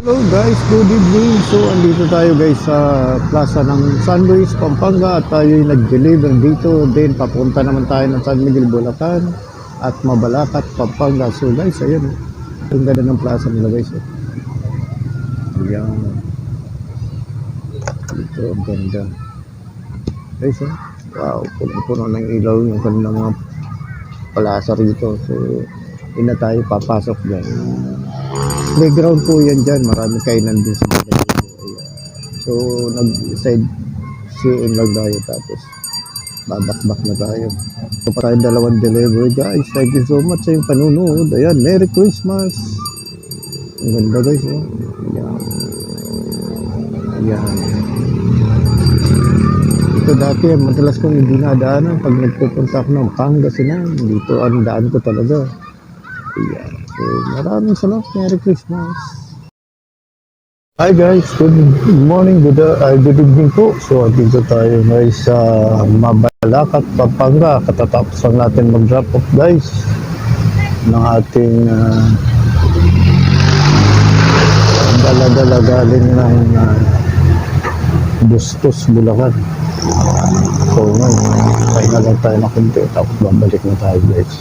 Hello guys, good evening. So andito tayo guys sa plaza ng San Luis, Pampanga at tayo nag-deliver dito. Then papunta naman tayo ng San Miguel, Bulacan at Mabalacat, Pampanga. So guys, ayun, ang ganda ng plaza nila guys. Ayan. Dito ang ganda guys. Wow, puno ng ilaw yung kanilang mga plaza rito. So hindi na tayo papasok guys. Playground po yan dyan, marami kainan din sa mga. So nag-side CN lang tayo, tapos babakbak na tayo. So pa tayo dalawang delivery guys. Thank you so much sa yung panunood. Ayan, Merry Christmas. Ang ganda guys. Ayan. Ayan. Ito dati madalas kong dinadaanan pag nagpupunta ako ng Pangasinan. Dito ang daan ko talaga. Ayan. So, maraming salamat. Merry Christmas. Hi guys, good morning, good evening po. So, dito tayo guys sa Mabalacat, Pampanga. Katatapos lang natin mag-drop off guys ng ating dala-dala galing ng Bustos, Bulacan. So, kaya lang tayo na kunti, tapos babalik na tayo guys.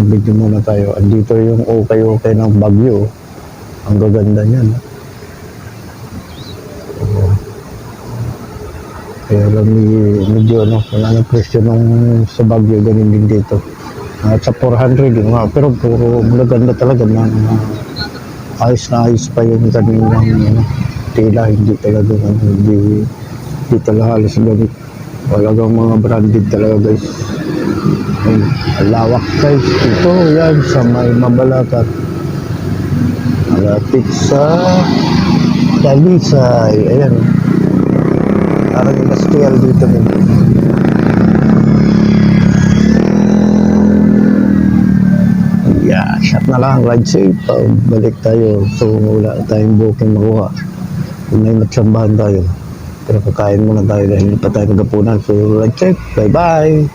Video muna tayo. Andito yung okay ng Bagyo. Ang gaganda niyan. Kaya lang medyo wala na presyo nung sa Bagyo, ganun din dito. Sa 400 yun nga, pero puro maganda talaga ng ayos na ayos pa yung kanilang tila, hindi talaga hindi talaga halos ganit. Talagang mga branded talaga guys. Lawak guys. Ito yan sa may Mabalacat, malapit sa Dalisay. Ayan, parang industrial dito din. Yeah, shot na lang, ride safe. Balik tayo. So wala tayong booking makuha. May matsambahan tayo, pero kakain muna tayo dahil hindi pa tayo nagapunan. So ride safe, bye bye.